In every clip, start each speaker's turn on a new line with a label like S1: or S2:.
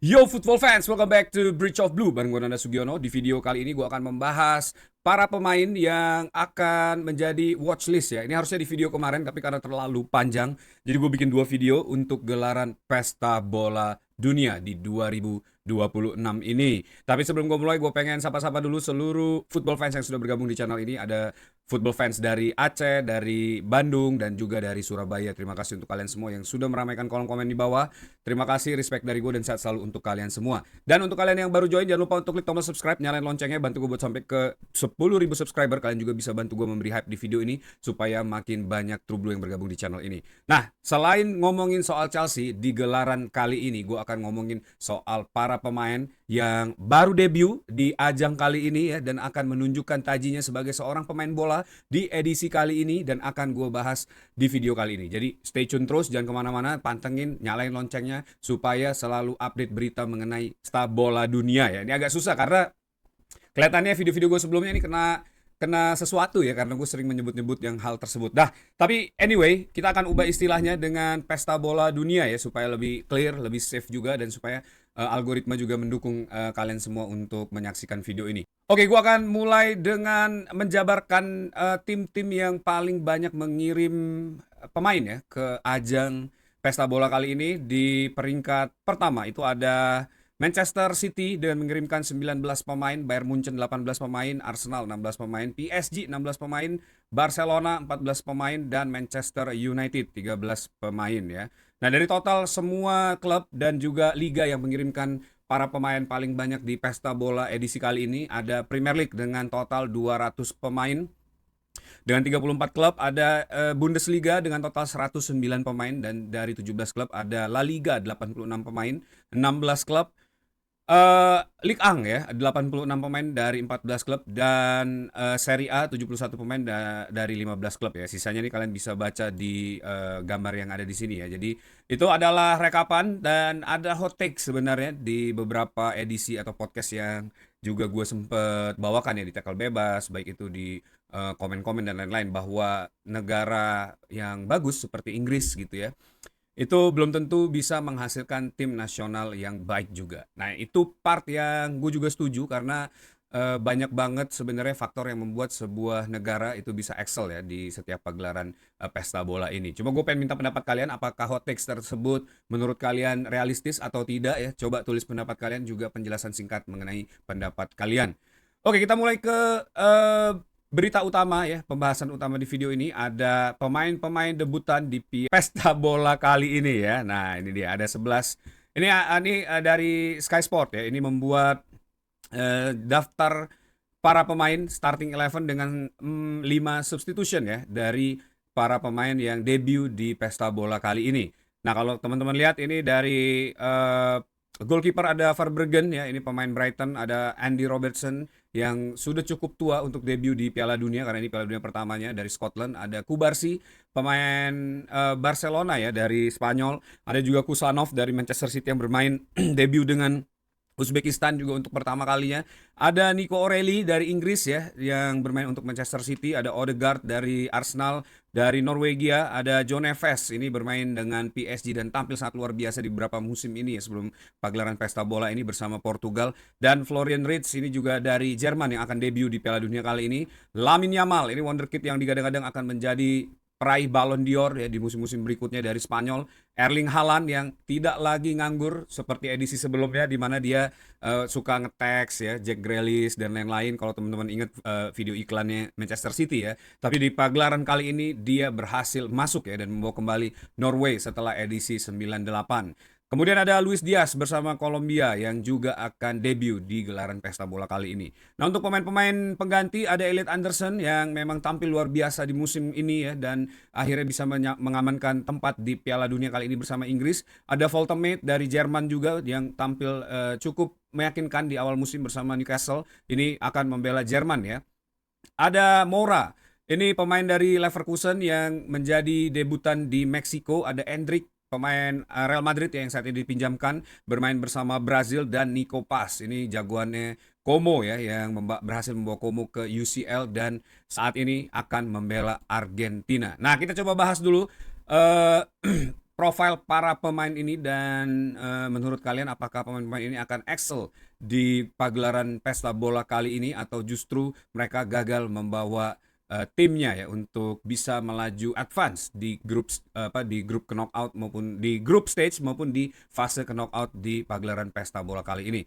S1: Yo football fans, welcome back to Bridge of Blue bareng gue Nanda Sugiono. Di video kali ini gue akan membahas para pemain yang akan menjadi watchlist ya. Ini harusnya di video kemarin tapi karena terlalu panjang, jadi gue bikin dua video untuk gelaran Pesta Bola Dunia di 2026 ini. Tapi sebelum gue mulai, gue pengen sapa-sapa dulu seluruh football fans yang sudah bergabung di channel ini. Ada football fans dari Aceh, dari Bandung, dan juga dari Surabaya. Terima kasih untuk kalian semua yang sudah meramaikan kolom komen di bawah. Terima kasih, respect dari gue dan sehat selalu untuk kalian semua. Dan untuk kalian yang baru join, jangan lupa untuk klik tombol subscribe, nyalain loncengnya, bantu gue buat sampai ke 10.000 subscriber. Kalian juga bisa bantu gue memberi hype di video ini supaya makin banyak True Blue yang bergabung di channel ini. Nah, selain ngomongin soal Chelsea, di gelaran kali ini gue akan ngomongin soal para pemain yang baru debut di ajang kali ini ya, dan akan menunjukkan tajinya sebagai seorang pemain bola di edisi kali ini, dan akan gue bahas di video kali ini. Jadi stay tune terus, jangan kemana-mana, pantengin, nyalain loncengnya supaya selalu update berita mengenai Pesta Bola Dunia ya. Ini agak susah karena kelihatannya video-video gue sebelumnya ini kena kena sesuatu ya, karena gue sering menyebut-nyebut yang hal tersebut. Dah, tapi anyway, kita akan ubah istilahnya dengan Pesta Bola Dunia ya, supaya lebih clear, lebih safe juga, dan supaya algoritma juga mendukung kalian semua untuk menyaksikan video ini. Oke, gue akan mulai dengan menjabarkan tim-tim yang paling banyak mengirim pemain ya ke ajang Pesta Bola kali ini. Di peringkat pertama itu ada Manchester City dengan mengirimkan 19 pemain, Bayern Munchen 18 pemain, Arsenal 16 pemain, PSG 16 pemain, Barcelona 14 pemain, dan Manchester United 13 pemain ya. Nah, dari total semua klub dan juga liga yang mengirimkan para pemain paling banyak di Pesta Bola edisi kali ini, ada Premier League dengan total 200 pemain dengan 34 klub, ada Bundesliga dengan total 109 pemain, dan dari 17 klub ada La Liga 86 pemain, 16 klub. Ligue 1 ya, 86 pemain dari 14 klub, dan Serie A 71 pemain dari 15 klub ya. Sisanya nih kalian bisa baca di gambar yang ada di sini ya. Jadi itu adalah rekapan, dan ada hot take sebenarnya di beberapa edisi atau podcast yang juga gue sempet bawakan ya di Tackle Bebas, baik itu di komen-komen dan lain-lain, bahwa negara yang bagus seperti Inggris gitu ya, itu belum tentu bisa menghasilkan tim nasional yang baik juga. Nah, itu part yang gue juga setuju, karena banyak banget sebenarnya faktor yang membuat sebuah negara itu bisa excel ya di setiap pagelaran pesta bola ini. Cuma gue pengen minta pendapat kalian, apakah hot takes tersebut menurut kalian realistis atau tidak ya? Coba tulis pendapat kalian, juga penjelasan singkat mengenai pendapat kalian. Oke, kita mulai ke berita utama ya, pembahasan utama di video ini. Ada pemain-pemain debutan di Pesta Bola kali ini ya. Nah, ini dia ada 11. Ini dari Sky Sport ya. Ini membuat daftar para pemain starting 11 dengan 5 substitution ya dari para pemain yang debut di Pesta Bola kali ini. Nah, kalau teman-teman lihat ini dari goalkeeper ada Verbruggen ya, ini pemain Brighton. Ada Andy Robertson yang sudah cukup tua untuk debut di Piala Dunia, karena ini Piala Dunia pertamanya, dari Scotland. Ada Kubarsi, pemain Barcelona ya, dari Spanyol. Ada juga Kusanov dari Manchester City yang bermain debut dengan Uzbekistan juga untuk pertama kalinya. Ada Nico O'Reilly dari Inggris ya, yang bermain untuk Manchester City. Ada Odegaard dari Arsenal. Dari Norwegia ada John Neves, ini bermain dengan PSG dan tampil sangat luar biasa di beberapa musim ini ya, sebelum pagelaran Pesta Bola ini bersama Portugal. Dan Florian Wirtz ini juga dari Jerman yang akan debut di Piala Dunia kali ini. Lamine Yamal, ini wonderkid yang digadang-gadang akan menjadi peraih Ballon d'Or ya di musim-musim berikutnya, dari Spanyol. Erling Haaland yang tidak lagi nganggur seperti edisi sebelumnya, di mana dia suka nge-text ya Jack Grealish dan lain-lain, kalau teman-teman ingat video iklannya Manchester City ya. Tapi di pagelaran kali ini dia berhasil masuk ya, dan membawa kembali Norway setelah edisi 98. Kemudian ada Luis Diaz bersama Kolombia yang juga akan debut di gelaran Pesta Bola kali ini. Nah, untuk pemain-pemain pengganti ada Elliot Anderson yang memang tampil luar biasa di musim ini ya, dan akhirnya bisa mengamankan tempat di Piala Dunia kali ini bersama Inggris. Ada Voltemade dari Jerman juga yang tampil cukup meyakinkan di awal musim bersama Newcastle. Ini akan membela Jerman ya. Ada Moura, ini pemain dari Leverkusen yang menjadi debutan di Meksiko. Ada Endrick, pemain Real Madrid yang saat ini dipinjamkan, bermain bersama Brazil. Dan Nico Paz, ini jagoannya Como ya, yang berhasil membawa Como ke UCL dan saat ini akan membela Argentina. Nah, kita coba bahas dulu profil para pemain ini dan menurut kalian apakah pemain-pemain ini akan excel di pagelaran pesta bola kali ini atau justru mereka gagal membawa timnya ya untuk bisa melaju advance di grup knockout maupun di group stage maupun di fase knockout di pagelaran pesta bola kali ini.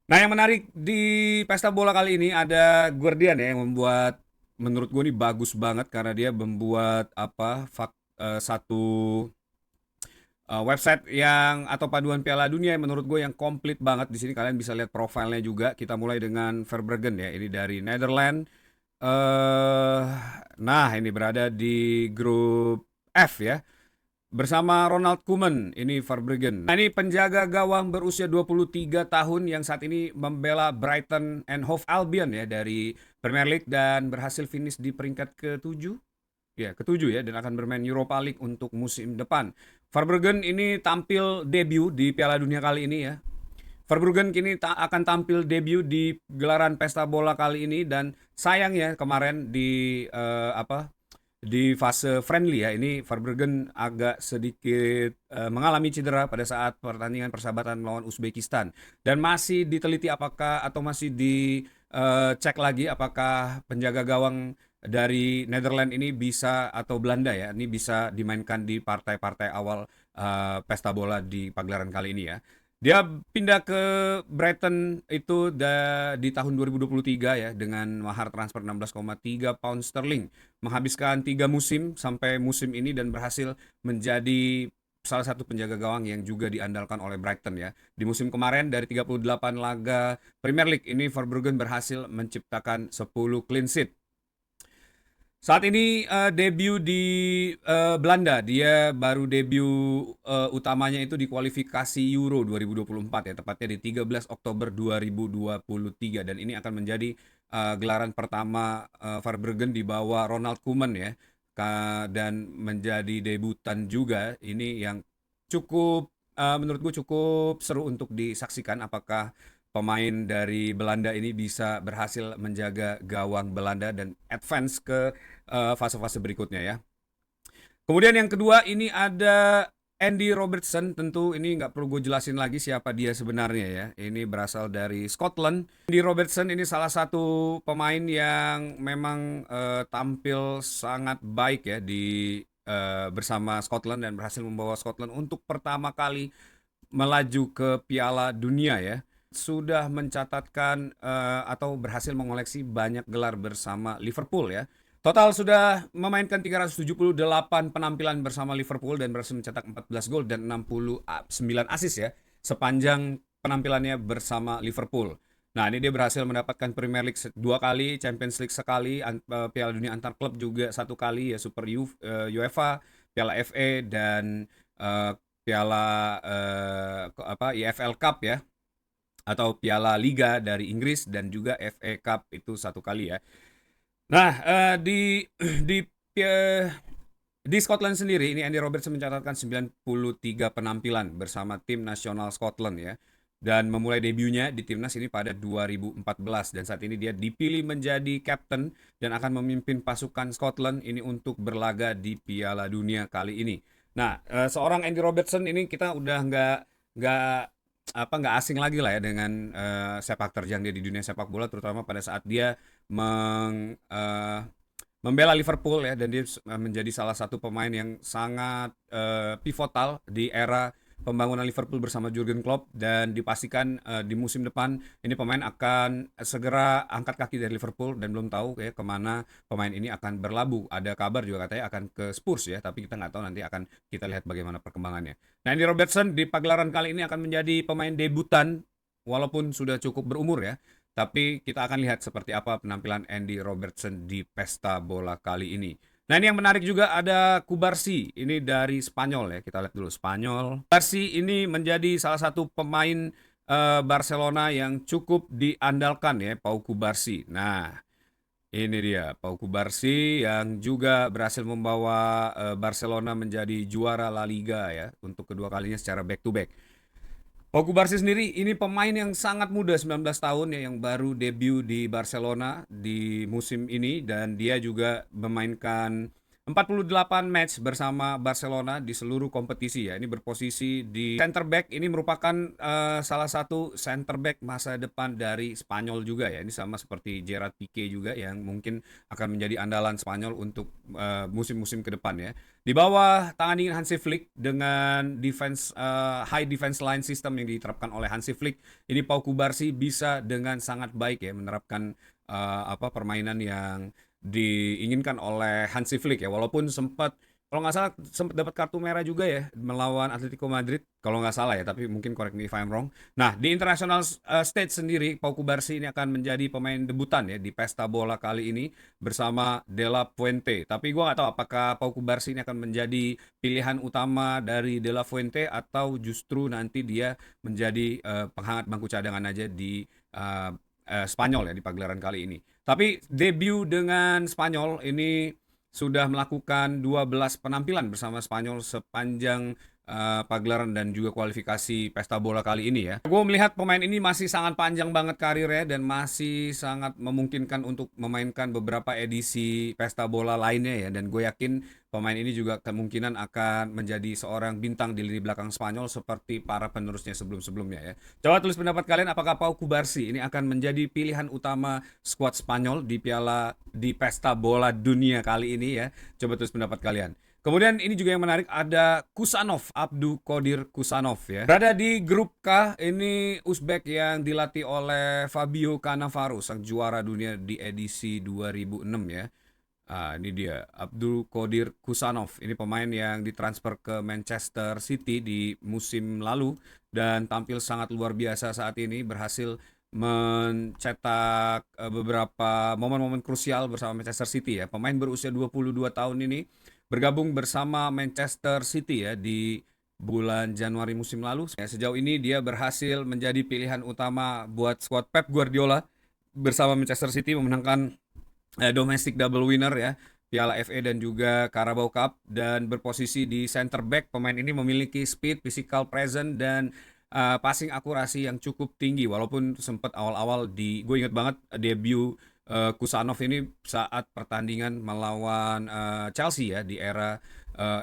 S1: Nah, yang menarik di pesta bola kali ini ada Guardian ya yang membuat menurut gue ini bagus banget karena dia membuat satu website yang atau paduan Piala Dunia yang menurut gue yang komplit banget. Di sini kalian bisa lihat profilnya juga. Kita mulai dengan Verbruggen ya, ini dari Netherlands. Nah, ini berada di grup F ya. Bersama Ronald Koeman, ini Verbruggen. Nah, ini penjaga gawang berusia 23 tahun yang saat ini membela Brighton and Hove Albion ya dari Premier League dan berhasil finish di peringkat ke-7. Ya, ke-7 ya dan akan bermain Europa League untuk musim depan. Verbruggen ini tampil debut di Piala Dunia kali ini ya. Verbruggen kini akan tampil debut di gelaran pesta bola kali ini dan sayangnya kemarin di fase friendly ya ini Verbruggen agak sedikit mengalami cedera pada saat pertandingan persahabatan melawan Uzbekistan dan masih diteliti apakah atau masih dicek lagi apakah penjaga gawang dari Netherlands ini bisa atau Belanda ya ini bisa dimainkan di partai-partai awal pesta bola di pagelaran kali ini ya. Dia pindah ke Brighton itu di tahun 2023 ya dengan mahar transfer 16,3 pound sterling. Menghabiskan 3 musim sampai musim ini dan berhasil menjadi salah satu penjaga gawang yang juga diandalkan oleh Brighton ya. Di musim kemarin dari 38 laga Premier League ini Verbruggen berhasil menciptakan 10 clean sheet. Saat ini debut di Belanda, dia baru debut utamanya itu di kualifikasi Euro 2024 ya, tepatnya di 13 Oktober 2023 dan ini akan menjadi gelaran pertama Verbruggen di bawah Ronald Koeman ya, dan menjadi debutan juga ini yang cukup menurut gue cukup seru untuk disaksikan apakah pemain dari Belanda ini bisa berhasil menjaga gawang Belanda dan advance ke fase-fase berikutnya ya. Kemudian yang kedua ini ada Andy Robertson, tentu ini nggak perlu gue jelasin lagi siapa dia sebenarnya ya. Ini berasal dari Scotland. Andy Robertson ini salah satu pemain yang memang tampil sangat baik ya di bersama Scotland dan berhasil membawa Scotland untuk pertama kali melaju ke Piala Dunia ya. Sudah mencatatkan atau berhasil mengoleksi banyak gelar bersama Liverpool ya. Total sudah memainkan 378 penampilan bersama Liverpool dan berhasil mencetak 14 gol dan 69 assist ya sepanjang penampilannya bersama Liverpool. Nah, ini dia berhasil mendapatkan Premier League 2 kali, Champions League sekali, Piala Dunia antar klub juga 1 kali ya, Super UEFA, Piala FA dan Piala EFL Cup ya atau Piala Liga dari Inggris dan juga FA Cup itu 1 kali ya. Nah, di Scotland sendiri ini Andy Robertson mencatatkan 93 penampilan bersama tim nasional Scotland ya. Dan memulai debutnya di timnas ini pada 2014 dan saat ini dia dipilih menjadi kapten dan akan memimpin pasukan Scotland ini untuk berlaga di Piala Dunia kali ini. Nah, seorang Andy Robertson ini kita udah nggak asing lagi lah ya dengan sepak terjang dia di dunia sepak bola terutama pada saat dia membela Liverpool ya dan dia menjadi salah satu pemain yang sangat pivotal di era pembangunan Liverpool bersama Jurgen Klopp dan dipastikan di musim depan ini pemain akan segera angkat kaki dari Liverpool dan belum tahu ya kemana pemain ini akan berlabuh. Ada kabar juga katanya akan ke Spurs ya, tapi kita nggak tahu nanti akan kita lihat bagaimana perkembangannya. Nah, Andy Robertson di pagelaran kali ini akan menjadi pemain debutan walaupun sudah cukup berumur ya. Tapi kita akan lihat seperti apa penampilan Andy Robertson di pesta bola kali ini. Nah, ini yang menarik juga ada Cubarsí, ini dari Spanyol ya, kita lihat dulu Spanyol. Cubarsí ini menjadi salah satu pemain Barcelona yang cukup diandalkan ya, Pau Cubarsí. Nah, ini dia Pau Cubarsí yang juga berhasil membawa Barcelona menjadi juara La Liga ya, untuk kedua kalinya secara back to back. Pau Cubarsí sendiri ini pemain yang sangat muda 19 tahun ya yang baru debut di Barcelona di musim ini dan dia juga memainkan 48 match bersama Barcelona di seluruh kompetisi ya. Ini berposisi di center back. Ini merupakan salah satu center back masa depan dari Spanyol juga ya. Ini sama seperti Gerard Piqué juga yang mungkin akan menjadi andalan Spanyol untuk musim-musim ke depan ya. Di bawah tangan dingin Hansi Flick dengan defense high defense line system yang diterapkan oleh Hansi Flick, ini Pau Kubarsi bisa dengan sangat baik ya menerapkan permainan yang diinginkan oleh Hansi Flick ya, walaupun sempat kalau nggak salah sempat dapat kartu merah juga ya melawan Atletico Madrid kalau nggak salah ya, tapi mungkin correct me if I'm wrong. Nah, di international stage sendiri Pau Kubarsi ini akan menjadi pemain debutan ya di pesta bola kali ini bersama De La Fuente. Tapi gue nggak tahu apakah Pau Kubarsi ini akan menjadi pilihan utama dari De La Fuente atau justru nanti dia menjadi penghangat bangku cadangan aja di Spanyol ya di pagelaran kali ini. Tapi debut dengan Spanyol ini sudah melakukan 12 penampilan bersama Spanyol sepanjang pagelaran dan juga kualifikasi pesta bola kali ini ya. Gue melihat pemain ini masih sangat panjang banget karirnya dan masih sangat memungkinkan untuk memainkan beberapa edisi pesta bola lainnya ya. Dan gue yakin pemain ini juga kemungkinan akan menjadi seorang bintang di lini belakang Spanyol seperti para penerusnya sebelum-sebelumnya ya. Coba tulis pendapat kalian, apakah Pau Kubarsi ini akan menjadi pilihan utama skuad Spanyol di pesta bola dunia kali ini ya. Coba tulis pendapat kalian. Kemudian ini juga yang menarik, ada Kusanov, Abdu Qadir Kusanov ya. Berada di grup K, ini Uzbek yang dilatih oleh Fabio Cannavaro, sang juara dunia di edisi 2006 ya. Ini dia, Abdul Qadir Kusanov. Ini pemain yang ditransfer ke Manchester City di musim lalu dan tampil sangat luar biasa saat ini, berhasil mencetak beberapa momen-momen krusial bersama Manchester City ya. Pemain berusia 22 tahun ini bergabung bersama Manchester City ya di bulan Januari musim lalu. Ya, sejauh ini dia berhasil menjadi pilihan utama buat skuad Pep Guardiola bersama Manchester City, memenangkan domestic double winner ya, Piala FA dan juga Carabao Cup, dan berposisi di center back. Pemain ini memiliki speed, physical presence dan passing akurasi yang cukup tinggi, walaupun sempat awal-awal gue inget banget debut Kusanov ini saat pertandingan melawan Chelsea ya di era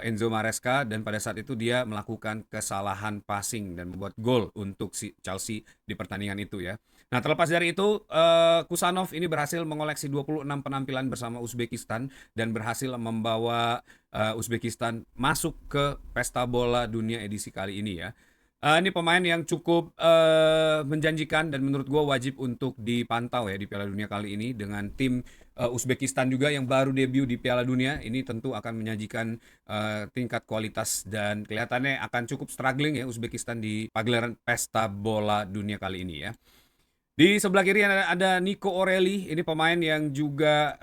S1: Enzo Maresca, dan pada saat itu dia melakukan kesalahan passing dan membuat gol untuk si Chelsea di pertandingan itu ya. Nah, terlepas dari itu, Kusanov ini berhasil mengoleksi 26 penampilan bersama Uzbekistan dan berhasil membawa Uzbekistan masuk ke pesta bola dunia edisi kali ini ya. Ini pemain yang cukup menjanjikan dan menurut gue wajib untuk dipantau ya di Piala Dunia kali ini dengan tim Uzbekistan juga yang baru debut di Piala Dunia. Ini tentu akan menyajikan tingkat kualitas dan kelihatannya akan cukup struggling ya Uzbekistan di pagelaran pesta bola dunia kali ini ya. Di sebelah kiri ada Nico Orelli. Ini pemain yang juga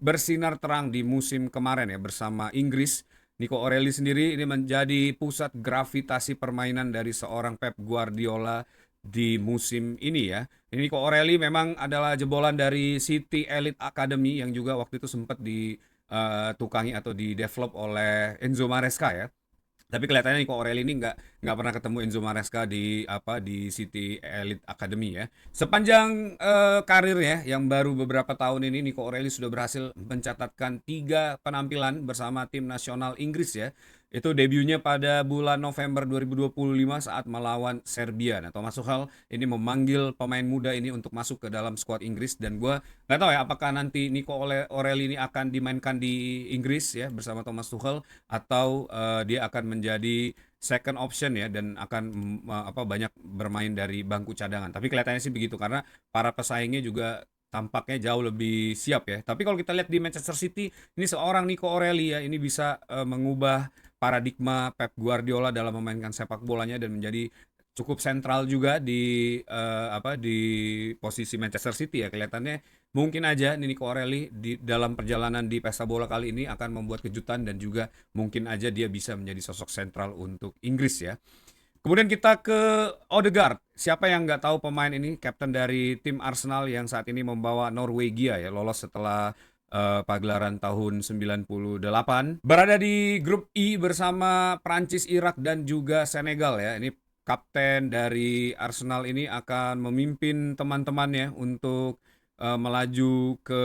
S1: bersinar terang di musim kemarin ya bersama Inggris. Nico Orelli sendiri ini menjadi pusat gravitasi permainan dari seorang Pep Guardiola di musim ini ya. Ini Nico Orelli memang adalah jebolan dari City Elite Academy yang juga waktu itu sempat ditukangi atau di-develop oleh Enzo Maresca ya. Tapi kelihatannya Nico Orelli ini nggak pernah ketemu Enzo Maresca di City Elite Academy ya. Sepanjang karirnya yang baru beberapa tahun ini, Nico Orelli sudah berhasil mencatatkan 3 penampilan bersama tim nasional Inggris ya. Itu debutnya pada bulan November 2025 saat melawan Serbia. Nah, Thomas Tuchel ini memanggil pemain muda ini untuk masuk ke dalam skuad Inggris, dan gue nggak tahu ya apakah nanti Nico Orelli ini akan dimainkan di Inggris ya bersama Thomas Tuchel atau dia akan menjadi second option ya dan akan banyak bermain dari bangku cadangan. Tapi kelihatannya sih begitu karena para pesaingnya juga tampaknya jauh lebih siap ya. Tapi kalau kita lihat di Manchester City, ini seorang Nico Orelli ya, ini bisa mengubah paradigma Pep Guardiola dalam memainkan sepak bolanya dan menjadi cukup sentral juga di posisi Manchester City ya. Kelihatannya mungkin aja Nico Orelli di dalam perjalanan di pesta bola kali ini akan membuat kejutan dan juga mungkin aja dia bisa menjadi sosok sentral untuk Inggris ya. Kemudian kita ke Odegaard. Siapa yang nggak tahu pemain ini, kapten dari tim Arsenal yang saat ini membawa Norwegia ya lolos setelah pagelaran tahun 98. Berada di grup I bersama Prancis, Irak dan juga Senegal ya. Ini kapten dari Arsenal ini akan memimpin teman-temannya untuk melaju ke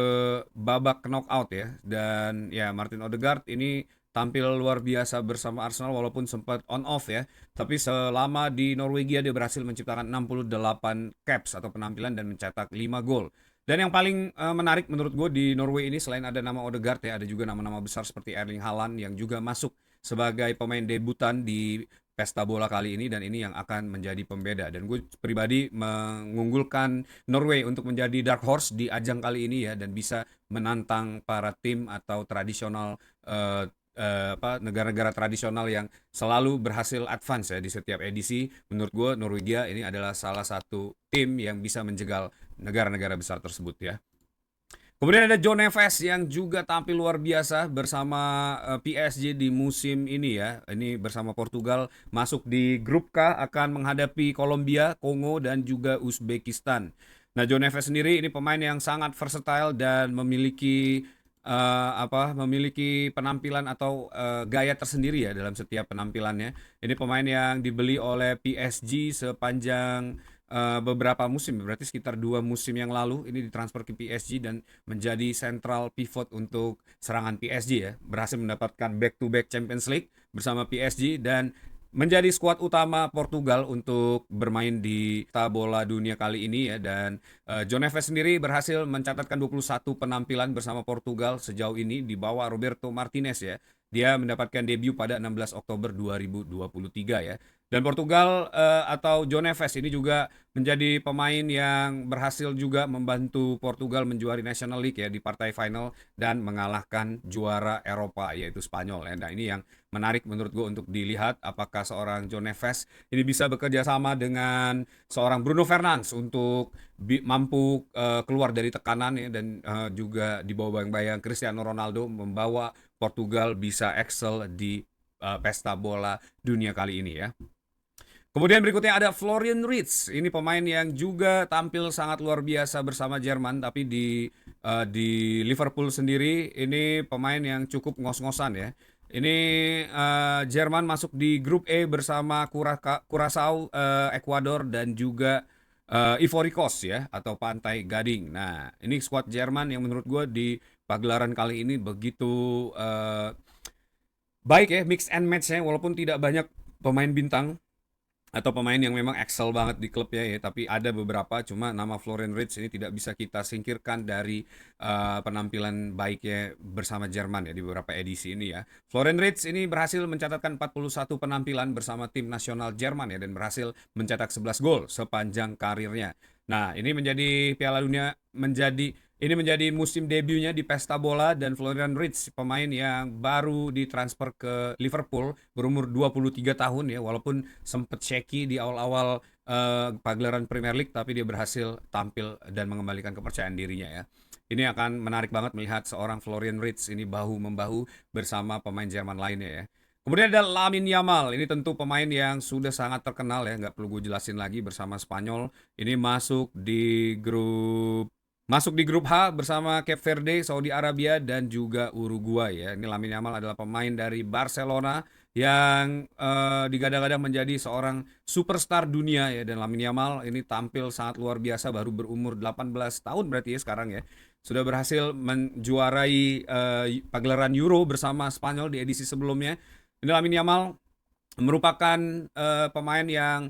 S1: babak knockout ya. Dan ya Martin Odegaard ini tampil luar biasa bersama Arsenal walaupun sempat on off ya. Tapi selama di Norwegia dia berhasil menciptakan 68 caps atau penampilan dan mencetak 5 gol. Dan yang paling menarik menurut gue di Norway ini selain ada nama Odegaard ya, ada juga nama-nama besar seperti Erling Haaland yang juga masuk sebagai pemain debutan di pesta bola kali ini dan ini yang akan menjadi pembeda. Dan gue pribadi mengunggulkan Norway untuk menjadi dark horse di ajang kali ini ya dan bisa menantang para tim atau tradisional negara-negara tradisional yang selalu berhasil advance ya di setiap edisi. Menurut gue Norwegia ini adalah salah satu tim yang bisa menjegal negara-negara besar tersebut ya. Kemudian ada John Neves yang juga tampil luar biasa bersama PSG di musim ini ya. Ini bersama Portugal masuk di grup K akan menghadapi Kolombia, Kongo dan juga Uzbekistan. Nah, John Neves sendiri ini pemain yang sangat versatile dan memiliki penampilan atau gaya tersendiri ya dalam setiap penampilannya. Ini pemain yang dibeli oleh PSG sepanjang beberapa musim, berarti sekitar 2 musim yang lalu ini ditransfer ke PSG dan menjadi central pivot untuk serangan PSG ya. Berhasil mendapatkan back to back Champions League bersama PSG dan menjadi skuad utama Portugal untuk bermain di pesta bola dunia kali ini ya. Dan John Neves sendiri berhasil mencatatkan 21 penampilan bersama Portugal sejauh ini di bawah Roberto Martinez ya. Dia mendapatkan debut pada 16 Oktober 2023 ya. Dan Portugal atau John Neves ini juga menjadi pemain yang berhasil juga membantu Portugal menjuari National League ya di partai final dan mengalahkan juara Eropa yaitu Spanyol ya. Nah ini yang menarik menurut gue untuk dilihat apakah seorang John Neves ini bisa bekerja sama dengan seorang Bruno Fernandes untuk mampu keluar dari tekanan ya dan juga di bawah bayang-bayang Cristiano Ronaldo membawa Portugal bisa excel di pesta bola dunia kali ini ya. Kemudian berikutnya ada Florian Wirtz. Ini pemain yang juga tampil sangat luar biasa bersama Jerman, tapi di Liverpool sendiri ini pemain yang cukup ngos-ngosan ya. Ini Jerman masuk di grup E bersama Curaçao, Ekuador dan juga Ivory Coast ya atau Pantai Gading. Nah, ini skuad Jerman yang menurut gue di pagelaran kali ini begitu baik ya, mix and match-nya walaupun tidak banyak pemain bintang atau pemain yang memang excel banget di klubnya ya, tapi ada beberapa cuma nama Florian Wirtz ini tidak bisa kita singkirkan dari penampilan baiknya bersama Jerman ya di beberapa edisi ini ya. Florian Wirtz ini berhasil mencatatkan 41 penampilan bersama tim nasional Jerman ya dan berhasil mencetak 11 gol sepanjang karirnya. Nah, ini menjadi musim debutnya di pesta bola dan Florian Wirtz pemain yang baru ditransfer ke Liverpool berumur 23 tahun ya walaupun sempat shaky di awal-awal pagelaran Premier League tapi dia berhasil tampil dan mengembalikan kepercayaan dirinya ya. Ini akan menarik banget melihat seorang Florian Wirtz ini bahu-membahu bersama pemain Jerman lainnya ya. Kemudian ada Lamine Yamal, ini tentu pemain yang sudah sangat terkenal ya, nggak perlu gue jelasin lagi bersama Spanyol. Ini masuk di grup H bersama Cape Verde, Saudi Arabia dan juga Uruguay ya. Ini Lamine Yamal adalah pemain dari Barcelona yang digadang-gadang menjadi seorang superstar dunia ya dan Lamine Yamal ini tampil sangat luar biasa baru berumur 18 tahun berarti ya sekarang ya. Sudah berhasil menjuarai pagelaran Euro bersama Spanyol di edisi sebelumnya. Ini Lamine Yamal merupakan pemain yang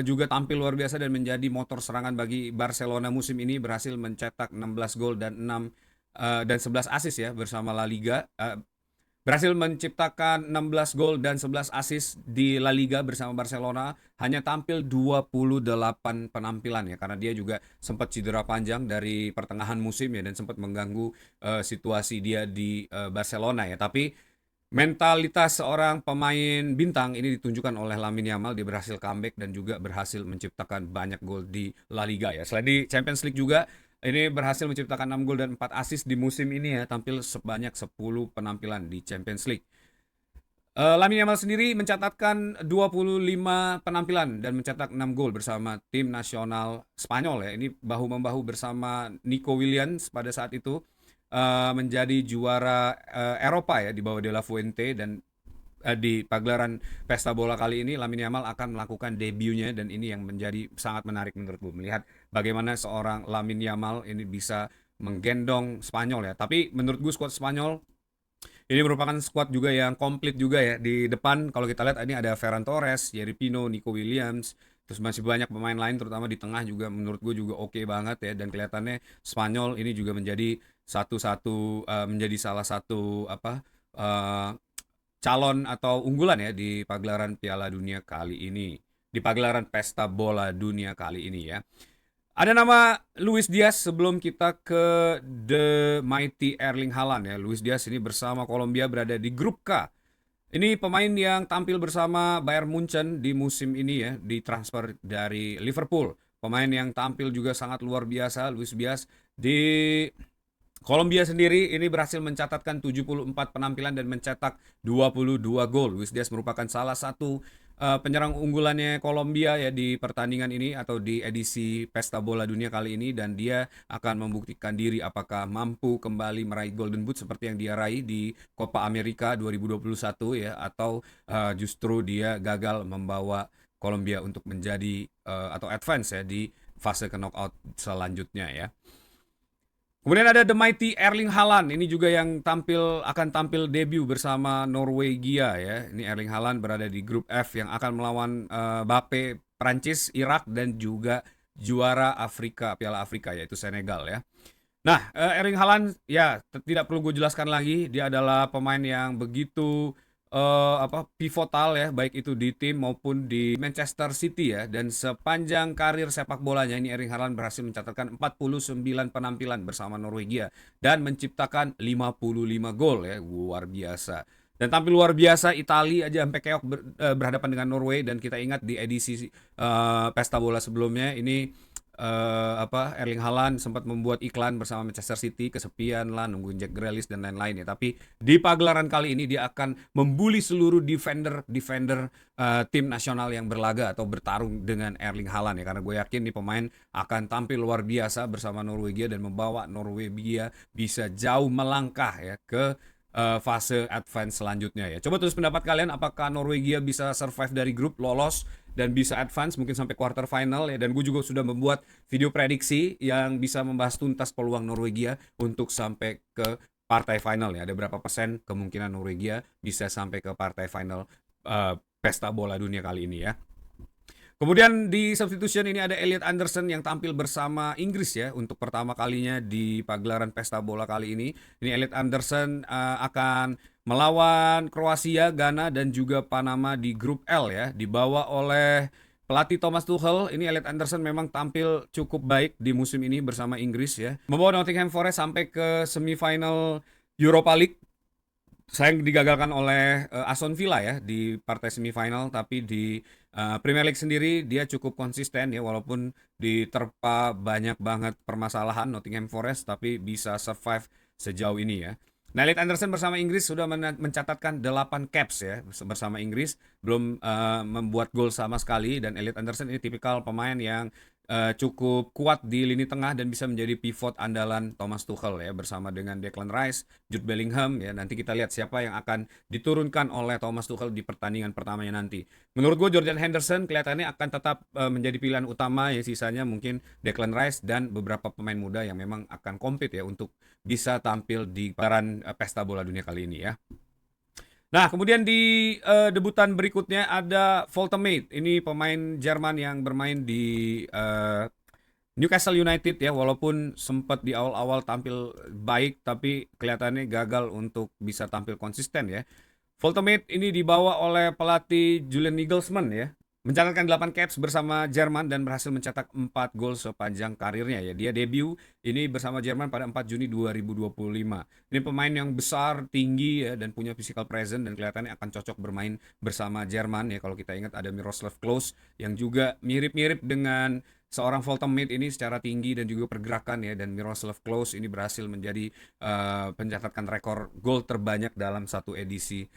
S1: juga tampil luar biasa dan menjadi motor serangan bagi Barcelona musim ini berhasil mencetak 16 gol dan 11 assist ya bersama La Liga. Berhasil menciptakan 16 gol dan 11 assist di La Liga bersama Barcelona, hanya tampil 28 penampilan ya karena dia juga sempat cedera panjang dari pertengahan musim ya dan sempat mengganggu situasi dia di Barcelona ya. Tapi mentalitas seorang pemain bintang ini ditunjukkan oleh Lamine Yamal. Dia berhasil comeback dan juga berhasil menciptakan banyak gol di La Liga ya. Selain di Champions League juga ini berhasil menciptakan 6 gol dan 4 assist di musim ini ya, tampil sebanyak 10 penampilan di Champions League. Lamine Yamal sendiri mencatatkan 25 penampilan dan mencetak 6 gol bersama tim nasional Spanyol ya. Ini bahu-membahu bersama Nico Williams pada saat itu menjadi juara Eropa ya di bawah De La Fuente dan di pagelaran pesta bola kali ini Lamine Yamal akan melakukan debutnya, dan ini yang menjadi sangat menarik menurut gue melihat bagaimana seorang Lamine Yamal ini bisa menggendong Spanyol ya. Tapi menurut gue skuad Spanyol ini merupakan skuad juga yang komplit juga ya. Di depan kalau kita lihat ini ada Ferran Torres, Yerry Pino, Nico Williams, terus masih banyak pemain lain terutama di tengah juga menurut gue juga oke banget ya, dan kelihatannya Spanyol ini juga menjadi menjadi salah satu eh, calon atau unggulan ya di pagelaran Piala Dunia kali ini. Di pagelaran Pesta Bola Dunia kali ini ya. Ada nama Luis Diaz sebelum kita ke The Mighty Erling Haaland ya. Luis Diaz ini bersama Kolombia berada di grup K. Ini pemain yang tampil bersama Bayern Munchen di musim ini ya, ditransfer dari Liverpool. Pemain yang tampil juga sangat luar biasa, Luis Diaz di Kolombia sendiri ini berhasil mencatatkan 74 penampilan dan mencetak 22 gol. Luis Diaz merupakan salah satu penyerang unggulannya Kolombia ya di pertandingan ini atau di edisi Pesta Bola Dunia kali ini, dan dia akan membuktikan diri apakah mampu kembali meraih Golden Boot seperti yang dia raih di Copa America 2021 ya, atau justru dia gagal membawa Kolombia untuk menjadi atau advance ya di fase ke knockout selanjutnya ya. Kemudian ada The Mighty Erling Haaland. Ini juga yang akan tampil debut bersama Norwegia ya. Ini Erling Haaland berada di grup F yang akan melawan Bape Prancis, Irak, dan juga juara Piala Afrika yaitu Senegal ya. Nah, Erling Haaland ya tidak perlu gue jelaskan lagi, dia adalah pemain yang begitu pivotal ya, baik itu di tim maupun di Manchester City ya, dan sepanjang karir sepak bolanya ini Erling Haaland berhasil mencatatkan 49 penampilan bersama Norwegia dan menciptakan 55 gol ya, luar biasa. Dan tampil luar biasa, Italia aja sampai keok berhadapan dengan Norway, dan kita ingat di edisi pesta bola sebelumnya ini Erling Haaland sempat membuat iklan bersama Manchester City, kesepian lah nungguin Jack Grealish dan lain-lain ya. Tapi di pagelaran kali ini dia akan membuli seluruh defender tim nasional yang berlaga atau bertarung dengan Erling Haaland ya, karena gue yakin nih pemain akan tampil luar biasa bersama Norwegia dan membawa Norwegia bisa jauh melangkah ya ke fase advance selanjutnya ya. Coba tulis pendapat kalian, apakah Norwegia bisa survive dari grup, lolos dan bisa advance mungkin sampai quarter final ya. Dan gue juga sudah membuat video prediksi yang bisa membahas tuntas peluang Norwegia untuk sampai ke partai final ya. Ada berapa persen kemungkinan Norwegia bisa sampai ke partai final Pesta Bola Dunia kali ini ya. Kemudian di substitution ini ada Elliot Anderson yang tampil bersama Inggris ya untuk pertama kalinya di pagelaran Pesta Bola kali ini. Ini Elliot Anderson akan melawan Kroasia, Ghana, dan juga Panama di grup L ya, dibawa oleh pelatih Thomas Tuchel. Ini Elliot Anderson memang tampil cukup baik di musim ini bersama Inggris ya. Membawa Nottingham Forest sampai ke semifinal Europa League. Sayang digagalkan oleh Aston Villa ya di partai semifinal, tapi di Premier League sendiri dia cukup konsisten ya, walaupun diterpa banyak banget permasalahan Nottingham Forest, tapi bisa survive sejauh ini ya. Nah, Elliot Anderson bersama Inggris sudah mencatatkan 8 caps ya bersama Inggris, belum membuat gol sama sekali, dan Elliot Anderson ini tipikal pemain yang cukup kuat di lini tengah dan bisa menjadi pivot andalan Thomas Tuchel ya, bersama dengan Declan Rice, Jude Bellingham ya. Nanti kita lihat siapa yang akan diturunkan oleh Thomas Tuchel di pertandingan pertamanya nanti. Menurut gue Jordan Henderson kelihatannya akan tetap menjadi pilihan utama ya, sisanya mungkin Declan Rice dan beberapa pemain muda yang memang akan compete ya untuk bisa tampil di pagelaran Pesta Bola Dunia kali ini ya. Nah, kemudian di debutan berikutnya ada Voltemade. Ini pemain Jerman yang bermain di Newcastle United ya, walaupun sempat di awal-awal tampil baik, tapi kelihatannya gagal untuk bisa tampil konsisten ya. Voltemade ini dibawa oleh pelatih Julian Nagelsmann ya. Mencatatkan 8 caps bersama Jerman dan berhasil mencetak 4 gol sepanjang karirnya ya. Dia debut ini bersama Jerman pada 4 Juni 2025. Ini pemain yang besar, tinggi ya, dan punya physical presence, dan kelihatannya akan cocok bermain bersama Jerman ya. Kalau kita ingat ada Miroslav Klose yang juga mirip-mirip dengan seorang Voltemade ini secara tinggi dan juga pergerakan ya, dan Miroslav Klose ini berhasil menjadi pencatatkan rekor gol terbanyak dalam satu edisi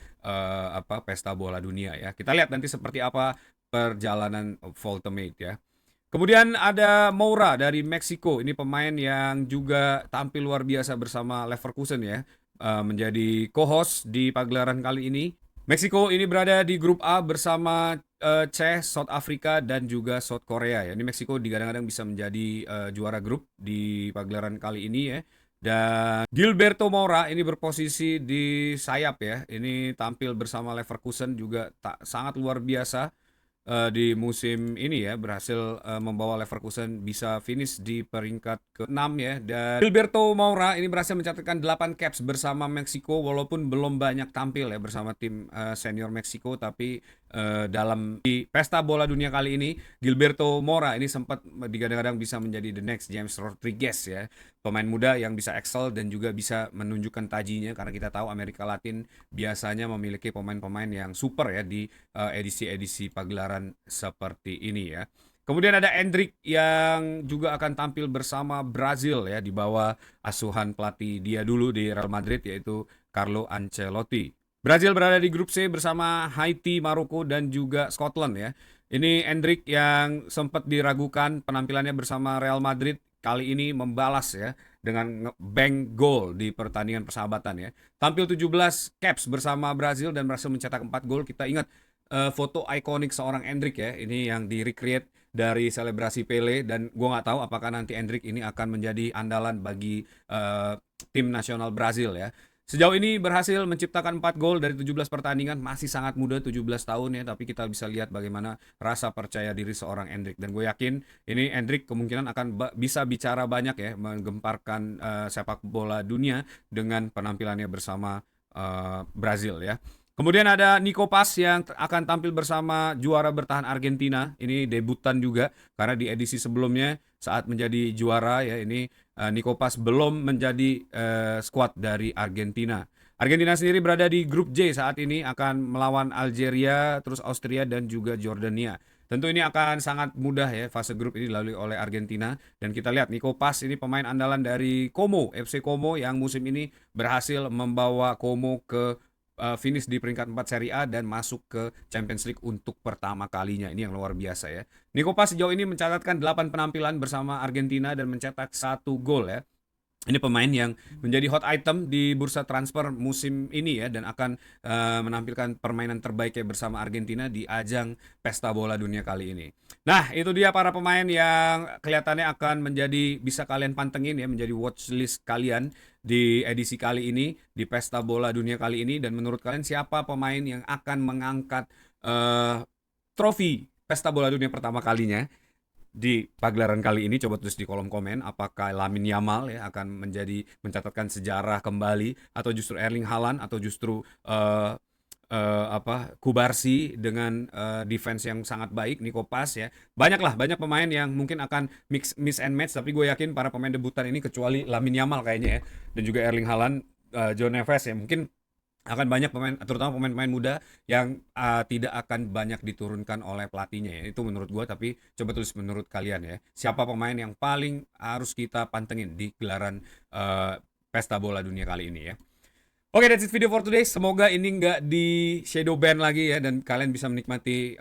S1: Pesta Bola Dunia ya. Kita lihat nanti seperti apa perjalanan Voltemade ya. Kemudian ada Moura dari Meksiko. Ini pemain yang juga tampil luar biasa bersama Leverkusen ya. Menjadi co-host di pagelaran kali ini. Meksiko ini berada di grup A bersama Czech, South Africa dan juga South Korea ya. Ini Meksiko digadang-gadang bisa menjadi juara grup di pagelaran kali ini ya. Dan Gilberto Moura ini berposisi di sayap ya. Ini tampil bersama Leverkusen juga sangat luar biasa di musim ini ya, berhasil membawa Leverkusen bisa finish di peringkat ke-6 ya. Dan Gilberto Moura ini berhasil mencatatkan 8 caps bersama Meksiko walaupun belum banyak tampil ya bersama tim senior Meksiko, tapi dalam di Pesta Bola Dunia kali ini Gilberto Moura ini sempat digadang-gadang bisa menjadi the next James Rodriguez ya. Pemain muda yang bisa excel dan juga bisa menunjukkan tajinya, karena kita tahu Amerika Latin biasanya memiliki pemain-pemain yang super ya di edisi-edisi pagelaran seperti ini ya. Kemudian ada Endrick yang juga akan tampil bersama Brazil ya di bawah asuhan pelatih dia dulu di Real Madrid, yaitu Carlo Ancelotti. Brazil berada di grup C bersama Haiti, Maroko dan juga Scotland ya. Ini Endrick yang sempat diragukan penampilannya bersama Real Madrid kali ini membalas ya dengan bank goal di pertandingan persahabatan ya. Tampil 17 caps bersama Brazil dan berhasil mencetak 4 gol. Kita ingat foto ikonik seorang Endrick ya, ini yang di-recreate dari selebrasi Pele, dan gue nggak tahu apakah nanti Endrick ini akan menjadi andalan bagi tim nasional Brazil ya. Sejauh ini berhasil menciptakan 4 gol dari 17 pertandingan, masih sangat muda 17 tahun ya, tapi kita bisa lihat bagaimana rasa percaya diri seorang Endrick, dan gue yakin ini Endrick kemungkinan akan bisa bicara banyak ya, menggemparkan sepak bola dunia dengan penampilannya bersama Brazil ya. Kemudian ada Nico Paz yang akan tampil bersama juara bertahan Argentina. Ini debutan juga karena di edisi sebelumnya saat menjadi juara ya, ini Nico Paz belum menjadi skuad dari Argentina. Argentina sendiri berada di grup J saat ini, akan melawan Algeria, terus Austria dan juga Jordania. Tentu ini akan sangat mudah ya, fase grup ini dilalui oleh Argentina, dan kita lihat Nico Paz ini pemain andalan dari Como, FC Como, yang musim ini berhasil membawa Como ke finish di peringkat 4 Serie A dan masuk ke Champions League untuk pertama kalinya. Ini yang luar biasa ya. Nico Paz sejauh ini mencatatkan 8 penampilan bersama Argentina dan mencetak 1 gol ya. Ini pemain yang menjadi hot item di bursa transfer musim ini ya, dan akan menampilkan permainan terbaiknya bersama Argentina di ajang Pesta Bola Dunia kali ini. Nah, itu dia para pemain yang kelihatannya akan menjadi, bisa kalian pantengin ya, menjadi watchlist kalian di edisi kali ini, di Pesta Bola Dunia kali ini. Dan menurut kalian siapa pemain yang akan mengangkat trofi Pesta Bola Dunia pertama kalinya di pagelaran kali ini? Coba tulis di kolom komen, apakah Lamine Yamal ya akan mencatatkan sejarah kembali, atau justru Erling Haaland, atau justru Kubarsi dengan defense yang sangat baik, Nico Paz ya. Banyak pemain yang mungkin akan miss and match, tapi gue yakin para pemain debutan ini, kecuali Lamine Yamal kayaknya ya, dan juga Erling Haaland, Joe Neves ya, mungkin akan banyak pemain, terutama pemain-pemain muda yang tidak akan banyak diturunkan oleh pelatihnya ya. Itu menurut gue, tapi coba tulis menurut kalian ya, siapa pemain yang paling harus kita pantengin di gelaran Pesta Bola Dunia kali ini ya. Oke, that's it video for today. Semoga ini nggak di shadow ban lagi ya, dan kalian bisa menikmati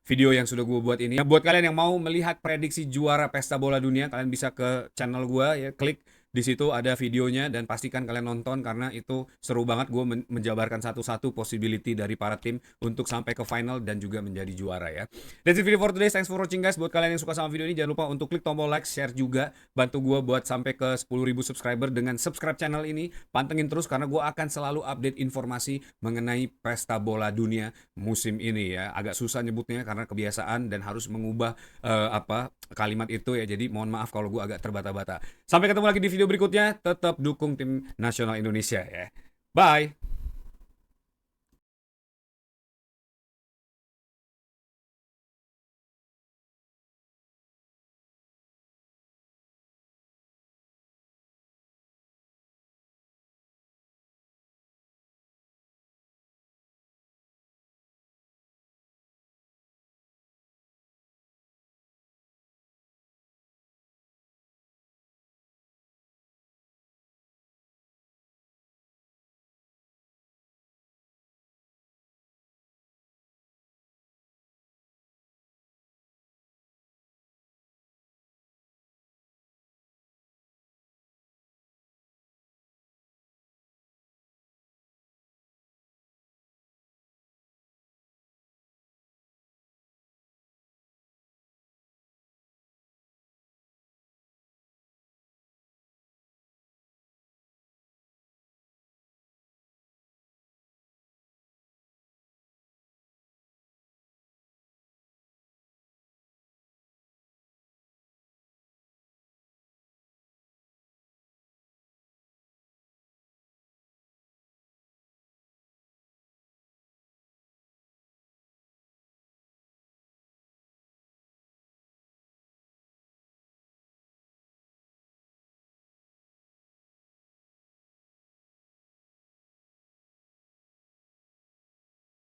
S1: video yang sudah gue buat ini. Nah, buat kalian yang mau melihat prediksi juara Pesta Bola Dunia, kalian bisa ke channel gue ya, klik di situ ada videonya, dan pastikan kalian nonton karena itu seru banget. Gue menjabarkan satu-satu possibility dari para tim untuk sampai ke final dan juga menjadi juara ya. That's it video for today. Thanks for watching guys. Buat kalian yang suka sama video ini, jangan lupa untuk klik tombol like, share juga. Bantu gue buat sampai ke 10.000 subscriber dengan subscribe channel ini. Pantengin terus karena gue akan selalu update informasi mengenai Pesta Bola Dunia musim ini ya. Agak susah nyebutnya karena kebiasaan dan harus mengubah kalimat itu ya. Jadi mohon maaf kalau gue agak terbata-bata. Sampai ketemu lagi di video berikutnya. Tetap dukung tim nasional Indonesia ya. Bye.